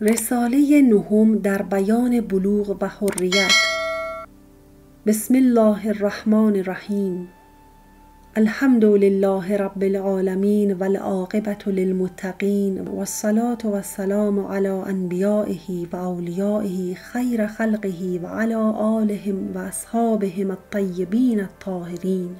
رساله نهم در بیان بلوغ و حریت. بسم الله الرحمن الرحیم. الحمد لله رب العالمین و العاقبة للمتقین و الصلاة و السلام علی انبیائه و اولیائه خیر خلقه و علی آلهم و اصحابهم الطیبین الطاهرین.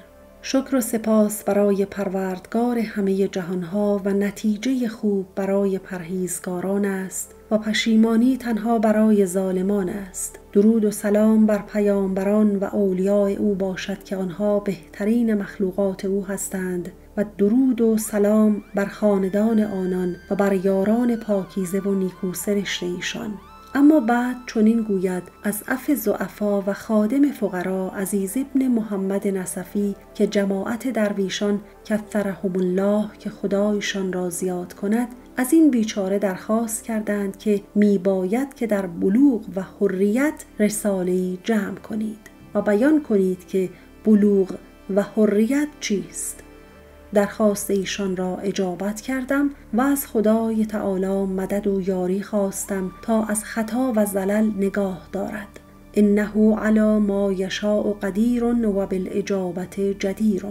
شکر و سپاس برای پروردگار همه جهانها و نتیجه خوب برای پرهیزگاران است و پشیمانی تنها برای ظالمان است. درود و سلام بر پیامبران و اولیاء او باشد که آنها بهترین مخلوقات او هستند و درود و سلام بر خاندان آنان و بر یاران پاکیزه و نیکوسرشت ایشان. اما بعد چنین گوید از عف ضعفا و خادم فقرا عزیز ابن محمد نصفی که جماعت درویشان کثرهم الله که خدایشان را زیاد کند از این بیچاره درخواست کردند که میباید که در بلوغ و حریت رساله‌ای جمع کنید و بیان کنید که بلوغ و حریت چیست. درخواست ایشان را اجابت کردم و از خدای تعالی مدد و یاری خواستم تا از خطا و زلل نگاه دارد. انه علی ما یشاء قدیر و بالاجابت جدیر.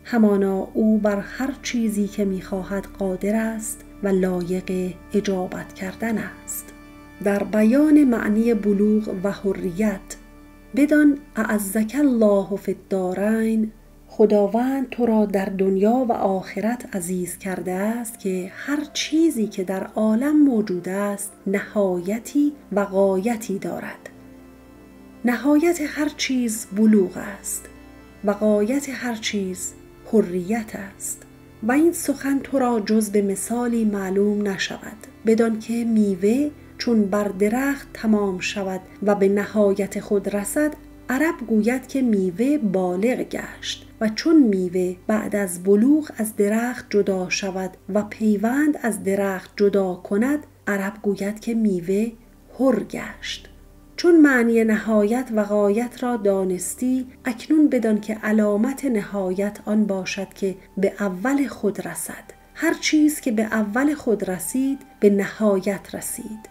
همانا او بر هر چیزی که میخواهد قادر است و لایق اجابت کردن است. در بیان معنی بلوغ و حریت بدان اعزک الله فی الدارین، خداوند تو را در دنیا و آخرت عزیز کرده است که هر چیزی که در عالم موجود است نهایتی و غایتی دارد. نهایت هر چیز بلوغ است و غایت هر چیز حریت است و این سخن تو را جز به مثالی معلوم نشود، بدان که میوه چون بر درخت تمام شود و به نهایت خود رسد عرب گوید که میوه بالغ گشت و چون میوه بعد از بلوغ از درخت جدا شود و پیوند از درخت جدا کند عرب گوید که میوه حر گشت. چون معنی نهایت و غایت را دانستی اکنون بدان که علامت نهایت آن باشد که به اول خود رسد. هر چیز که به اول خود رسید به نهایت رسید،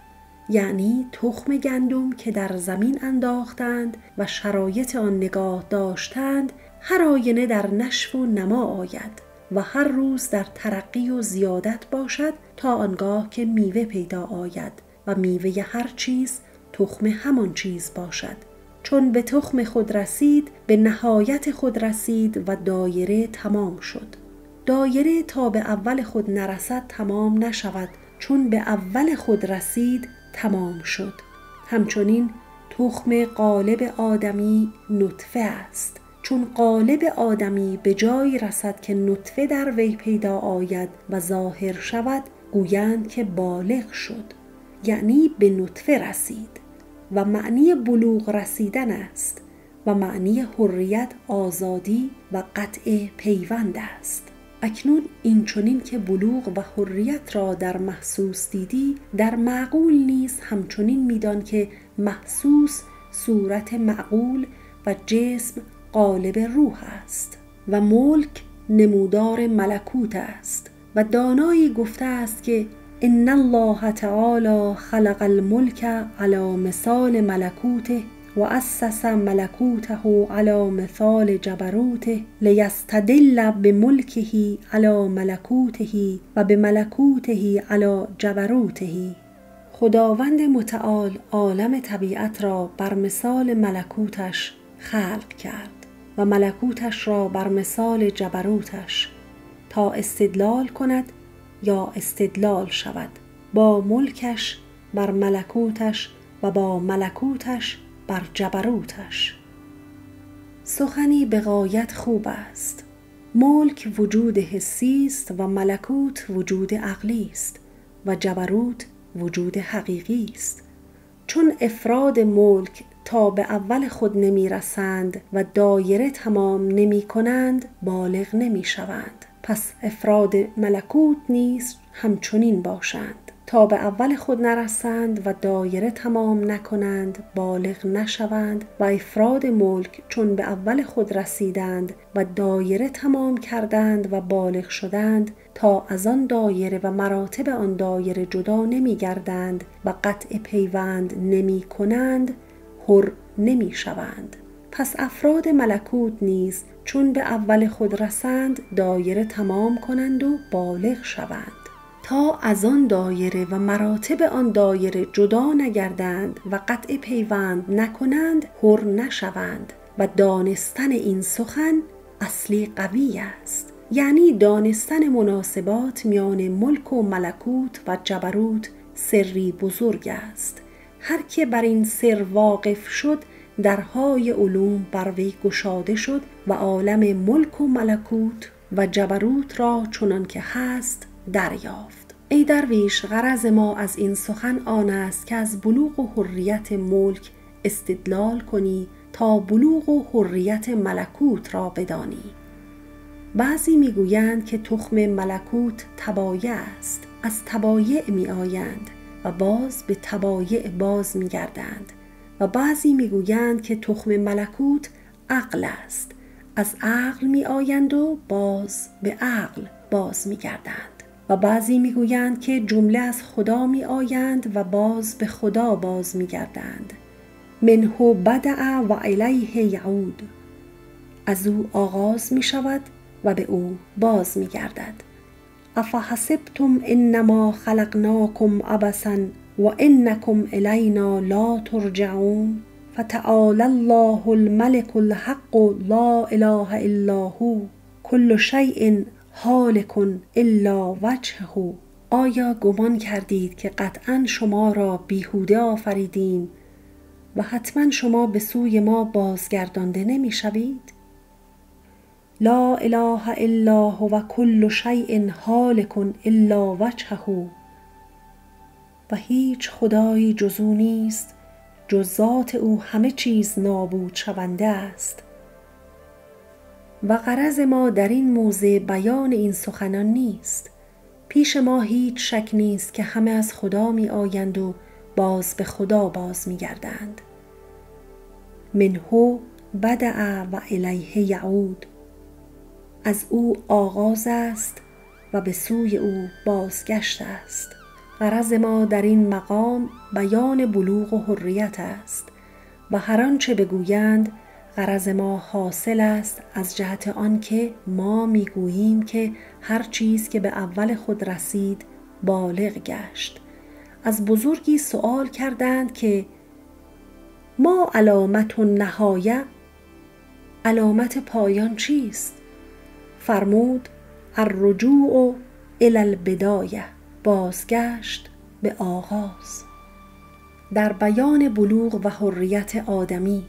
یعنی تخم گندم که در زمین انداختند و شرایط آن نگاه داشتند هر آینه در نشو و نما آید و هر روز در ترقی و زیادت باشد تا آنگاه که میوه پیدا آید و میوه هر چیز تخم همان چیز باشد. چون به تخم خود رسید به نهایت خود رسید و دایره تمام شد. دایره تا به اول خود نرسد تمام نشود، چون به اول خود رسید تمام شد. همچنین تخم قالب آدمی نطفه است. چون قالب آدمی به جایی رسد که نطفه در وی پیدا آید و ظاهر شود گویند که بالغ شد، یعنی به نطفه رسید و معنی بلوغ رسیدن است و معنی حریت آزادی و قطع پیوند است. اکنون این چنین که بلوغ و حریت را در محسوس دیدی در معقول نیز همچنین میدان که محسوس صورت معقول و جسم قالب روح است و ملک نمودار ملکوت است و دانایی گفته است که ان الله تعالی خلق الملک علی مثال ملکوته و اسس ملکوته علی مثال جبروته لیستدل بملکه علی ملکوته و بملکوته علی جبروته. خداوند متعال عالم طبیعت را بر مثال ملکوتش خلق کرد و ملکوتش را بر مثال جبروتش تا استدلال کند یا استدلال شود با ملکش بر ملکوتش و با ملکوتش بر جبروتش. سخنی به غایت خوب است. ملک وجود حسی است و ملکوت وجود عقلی است و جبروت وجود حقیقی است. چون افراد ملک تا به اول خود نمی رسند و دایره تمام نمی کنند بالغ نمی شوند، پس افراد ملکوت نیز همچنین باشند تا به اول خود نرسند و دایره تمام نکنند، بالغ نشوند و افراد ملک چون به اول خود رسیدند و دایره تمام کردند و بالغ شدند، تا از آن دایره و مراتب آن دایره جدا نمی گردند و قطع پیوند نمی کنند، حر نمی شوند. پس افراد ملکوت نیز چون به اول خود رسند، دایره تمام کنند و بالغ شوند، تا از آن دایره و مراتب آن دایره جدا نگردند و قطع پیوند نکنند، حر نشوند. و دانستن این سخن اصلی قوی است، یعنی دانستن مناسبات میان ملک و ملکوت و جبروت سری بزرگ است. هر که بر این سر واقف شد، درهای علوم بر وی گشاده شد و عالم ملک و ملکوت و جبروت را چنان که هست دریافت. ای درویش، غرض ما از این سخن آن است که از بلوغ و حریت ملک استدلال کنی تا بلوغ و حریت ملکوت را بدانی. بعضی میگویند که تخم ملکوت تبایع است، از تبایع می آیند و باز به تبایع باز می گردند. و بعضی میگویند که تخم ملکوت عقل است، از عقل می آیند و باز به عقل باز می گردند. و بعضی میگویند که جمله از خدا می آیند و باز به خدا باز می گردند. منه بدأ و الیه یعود، از او آغاز می شود و به او باز می گردد. افحسبتم انما خلقناکم عبثا و انکم الینا لا ترجعون فتعالی الله الملك الحق لا اله الا هو کل شیء هالک الا وجهه. آیا گمان کردید که قطعا شما را بیهوده آفریدیم و حتما شما به سوی ما بازگردانده نمی شوید؟ لا اله الا هو کل شیء هالک الا وجهه. و هیچ خدایی جز او نیست، جز ذات او همه چیز نابود شونده است. و غرض ما در این موضع بیان این سخنان نیست. پیش ما هیچ شک نیست که همه از خدا می آیند و باز به خدا باز می گردند. منه بدأ و الیه یعود، از او آغاز است و به سوی او بازگشت است. غرض ما در این مقام بیان بلوغ و حریت است و هر آنچه بگویند غرض ما حاصل است، از جهت آن که ما میگوییم که هر چیز که به اول خود رسید بالغ گشت. از بزرگی سؤال کردند که ما علامت النهایه، علامت پایان چیست؟ فرمود الرجوع الی البدایه، بازگشت به آغاز. در بیان بلوغ و حریت آدمی،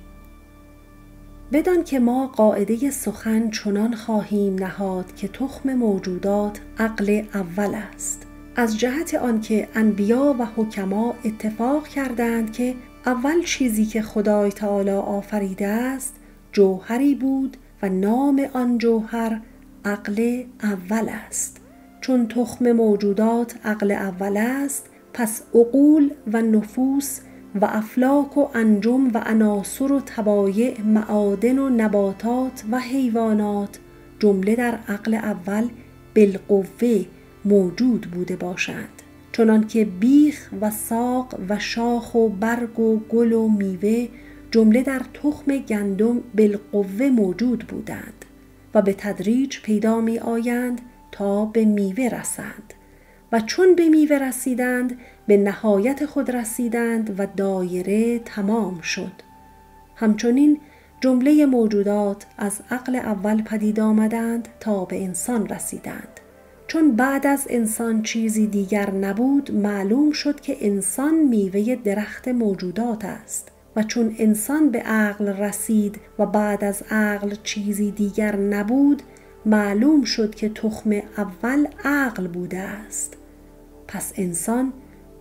بدان که ما قاعده سخن چنان خواهیم نهاد که تخم موجودات عقل اول است، از جهت آنکه انبیا و حکما اتفاق کردند که اول چیزی که خدای تعالی آفریده است جوهری بود و نام آن جوهر عقل اول است. چون تخم موجودات عقل اول است، پس عقول و نفوس و افلاک و انجم و عناصر و طبایع، معادن و نباتات و حیوانات جمله در عقل اول بالقوه موجود بوده باشند، چنان که بیخ و ساق و شاخ و برگ و گل و میوه جمله در تخم گندم بالقوه موجود بودند و به تدریج پیدا می آیند تا به میوه رسند و چون به میوه رسیدند به نهایت خود رسیدند و دایره تمام شد. همچنین جمله موجودات از عقل اول پدید آمدند تا به انسان رسیدند. چون بعد از انسان چیزی دیگر نبود، معلوم شد که انسان میوه درخت موجودات است و چون انسان به عقل رسید و بعد از عقل چیزی دیگر نبود، معلوم شد که تخم اول عقل بوده است. پس انسان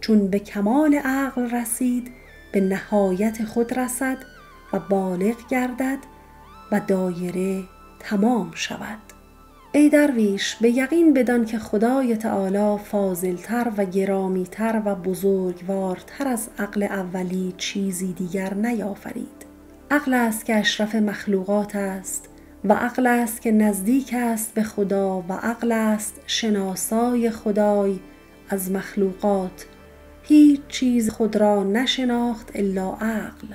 چون به کمال عقل رسید، به نهایت خود رسد و بالغ گردد و دایره تمام شود. ای درویش، به یقین بدان که خدای تعالی فاضلتر و گرامیتر و بزرگوارتر از عقل اولی چیزی دیگر نیافرید. عقل است که اشرف مخلوقات است و عقل است که نزدیک است به خدا و عقل است شناسای خدای از مخلوقات. هیچ چیز خود را نشناخت الا عقل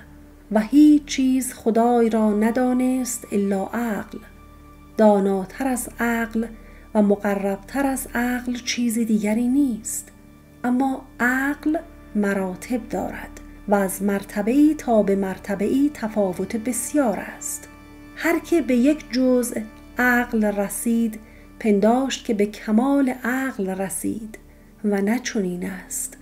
و هیچ چیز خدای را ندانست الا عقل. داناتر از عقل و مقربتر از عقل چیز دیگری نیست. اما عقل مراتب دارد و از مرتبه‌ای تا به مرتبه‌ای تفاوت بسیار است. هر که به یک جزء عقل رسید پنداشت که به کمال عقل رسید و نه چنین است.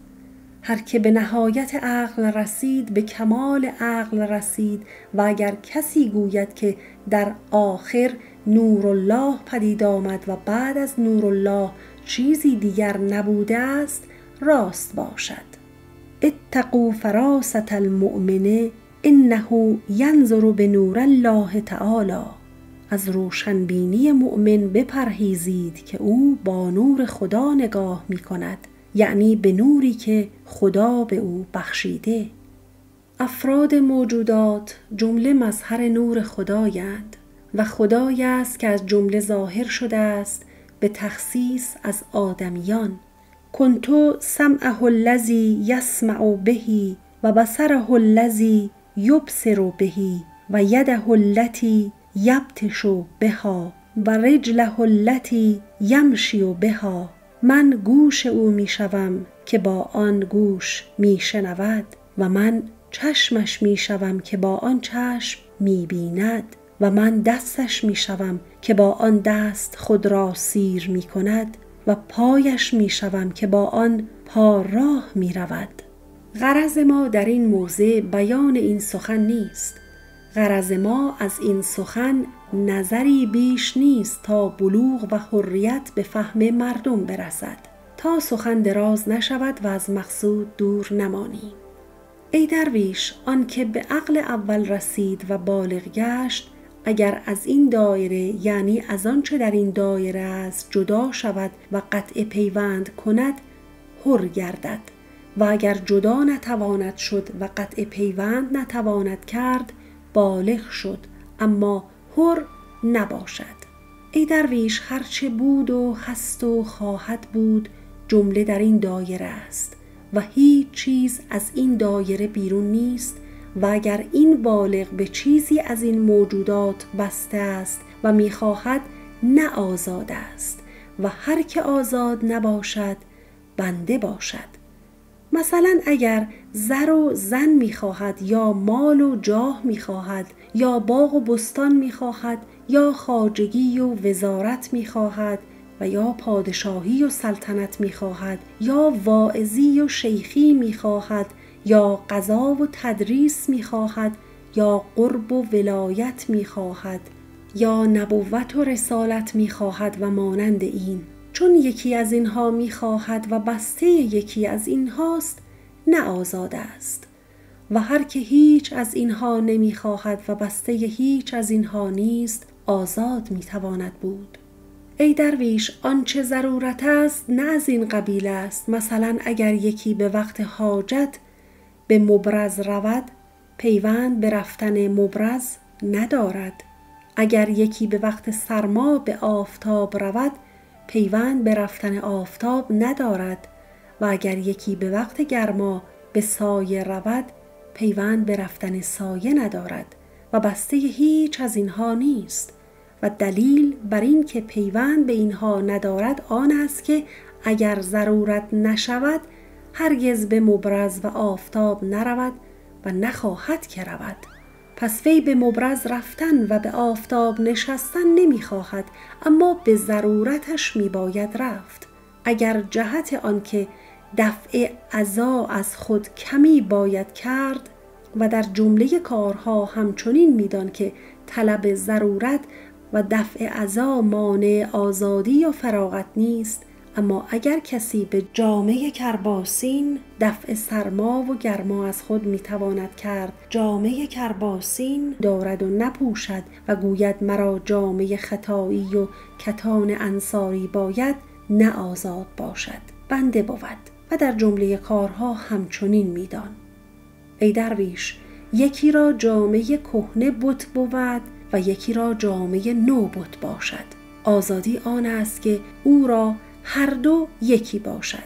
هر که به نهایت عقل رسید به کمال عقل رسید و اگر کسی گوید که در آخر نورالله پدید آمد و بعد از نورالله چیزی دیگر نبوده است راست باشد. اتقوا فراست المؤمن انه ینظر بنور الله تعالی. از روشنبینی مؤمن بپرهیزید که او با نور خدا نگاه می کند، یعنی به نوری که خدا به او بخشیده. افراد موجودات جمله مظهر نور خدایند و خدای است که از جمله ظاهر شده است به تخصیص از آدمیان. کنت سمعه الذی یسمع به و بصره الذی یبصر به و یده التي یبطش بها و رجله التي یمشی بها. من گوش او می شوم که با آن گوش می شنود و من چشمش می شوم که با آن چشم می بیند و من دستش می شوم که با آن دست خود را سیر می کند و پایش می شوم که با آن پا راه می رود. غرض ما در این موضع بیان این سخن نیست. غرض ما از این سخن نظری بیش نیست تا بلوغ و حریت به فهم مردم برسد، تا سخن دراز نشود و از مقصود دور نمانیم. ای درویش، آن که به عقل اول رسید و بالغ گشت اگر از این دایره، یعنی از آنچه در این دایره است، جدا شود و قطع پیوند کند حر گردد و اگر جدا نتواند شد و قطع پیوند نتواند کرد بالغ شد اما حر نباشد. ای درویش، هرچه بود و هست و خواهد بود جمله در این دایره است و هیچ چیز از این دایره بیرون نیست و اگر این بالغ به چیزی از این موجودات بسته است و میخواهد نه آزاد است و هر که آزاد نباشد بنده باشد. مثلا اگر زر و زن میخواهد یا مال و جاه میخواهد یا باغ و بستان میخواهد یا خواجگی و وزارت میخواهد و یا پادشاهی و سلطنت میخواهد یا واعظی و شیخی میخواهد یا قضا و تدریس میخواهد یا قرب و ولایت میخواهد یا نبوت و رسالت میخواهد و مانند این، چون یکی از اینها میخواهد و بسته یکی از اینهاست نه آزاد است و هر که هیچ از اینها نمیخواهد و بسته هیچ از اینها نیست آزاد میتواند بود. ای درویش، آنچه ضرورت است نه از این قبیل است. مثلا اگر یکی به وقت حاجت به مبرز رود پیوند به رفتن مبرز ندارد. اگر یکی به وقت سرما به آفتاب رود پیوند به رفتن آفتاب ندارد و اگر یکی به وقت گرما به سایه رود پیوند به رفتن سایه ندارد و بسته هیچ از اینها نیست. و دلیل بر این که پیوند به اینها ندارد آن است که اگر ضرورت نشود هرگز به مبرز و آفتاب نرود و نخواهد که رود. پس وی به مبرز رفتن و به آفتاب نشستن نمیخواهد، اما به ضرورتش میباید رفت. اگر جهت آن که دفع اذی از خود کمی باید کرد و در جمله کارها همچنین میدان که طلب ضرورت و دفع اذی مانع آزادی یا فراغت نیست، اما اگر کسی به جامه کرباسین دفع سرما و گرما از خود میتواند کرد، جامه کرباسین دارد و نپوشد و گوید مرا جامه ختایی و کتان انصاری باید، نه آزاد باشد، بنده بود و در جمله کارها همچنین میدان. ای درویش، یکی را جامه کهنه بت بود و یکی را جامه نو بت باشد. آزادی آن است که او را هر دو یکی باشد.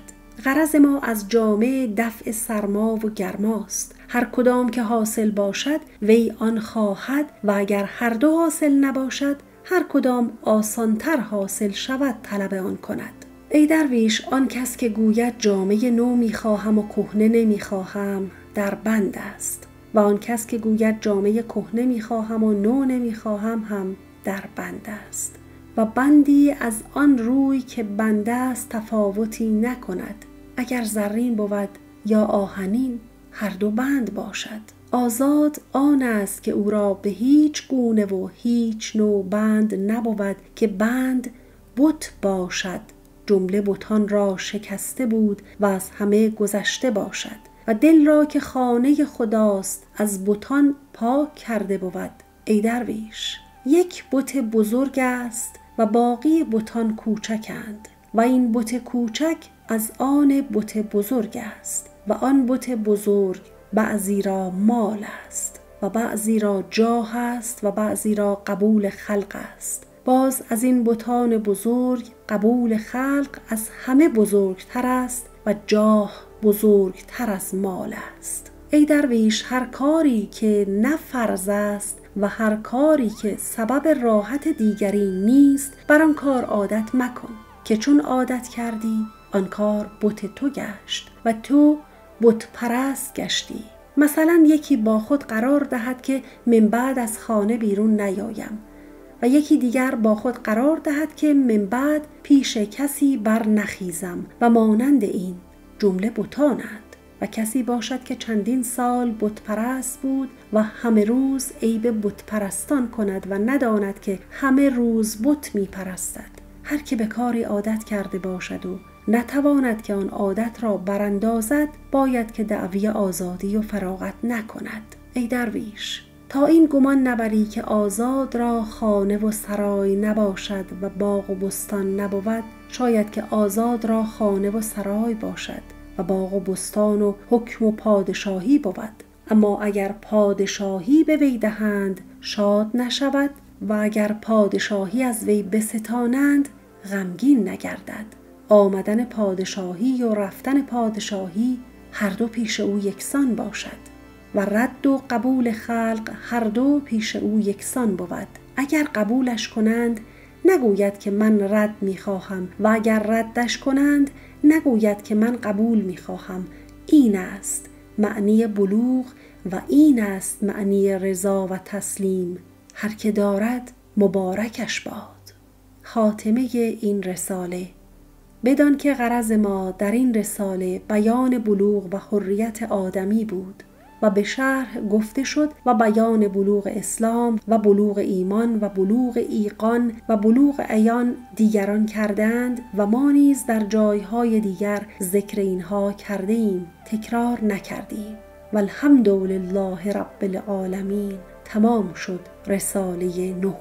غرض ما از جامه دفع سرما و گرماست. هر کدام که حاصل باشد وی آن خواهد و اگر هر دو حاصل نباشد هر کدام آسانتر حاصل شود طلب آن کند. ای درویش، آن کس که گوید جامه نو میخواهم و کهنه نمیخواهم در بند است و آن کس که گوید جامه کهنه میخواهم و نو نمیخواهم هم در بند است و بندی از آن روی که بنده است تفاوتی نکند. اگر زرین بود یا آهنین هر دو بند باشد. آزاد آن است که او را به هیچ گونه و هیچ نوع بند نبود که بند بت باشد. جمله بتان را شکسته بود و از همه گذشته باشد و دل را که خانه خداست از بتان پاک کرده بود. ای درویش، یک بت بزرگ است و باقی بتان کوچکند و این بت کوچک از آن بت بزرگ است و آن بت بزرگ بعضی را مال است و بعضی را جاه است و بعضی را قبول خلق است. باز از این بتان بزرگ قبول خلق از همه بزرگتر است و جاه بزرگتر از مال است. ای درویش، هر کاری که نه فرض است و هر کاری که سبب راحت دیگری نیست بر آن کار عادت مکن که چون عادت کردی آن کار بت تو گشت و تو بت پرست گشتی. مثلا یکی با خود قرار دهد که من بعد از خانه بیرون نیایم و یکی دیگر با خود قرار دهد که من بعد پیش کسی بر نخیزم و مانند این جمله بتانند. و کسی باشد که چندین سال بت پرست بود و همه روز عیب بت پرستان کند و نداند که همه روز بت می پرستد. هر که به کاری عادت کرده باشد و نتواند که آن عادت را براندازد باید که دعوی آزادی و فراغت نکند. ای درویش، تا این گمان نبری که آزاد را خانه و سرای نباشد و باغ و بستان نبود، شاید که آزاد را خانه و سرای باشد و باغ و بستان و حکم و پادشاهی بود. اما اگر پادشاهی به وی دهند شاد نشود و اگر پادشاهی از وی بستانند غمگین نگردد. آمدن پادشاهی و رفتن پادشاهی هر دو پیش او یکسان باشد و رد و قبول خلق هر دو پیش او یکسان بود. اگر قبولش کنند نگوید که من رد میخواهم و اگر ردش کنند نگوید که من قبول میخواهم. این است معنی بلوغ و این است معنی رضا و تسلیم. هر که دارد مبارکش باد. خاتمه این رساله. بدان که غرض ما در این رساله بیان بلوغ و حریت آدمی بود و به شرح گفته شد و بیان بلوغ اسلام و بلوغ ایمان و بلوغ ایقان و بلوغ عیان دیگران کردند و ما نیز در جایهای دیگر ذکر اینها کرده ایم، تکرار نکردیم. والحمد لله رب العالمین. تمام شد رساله 9.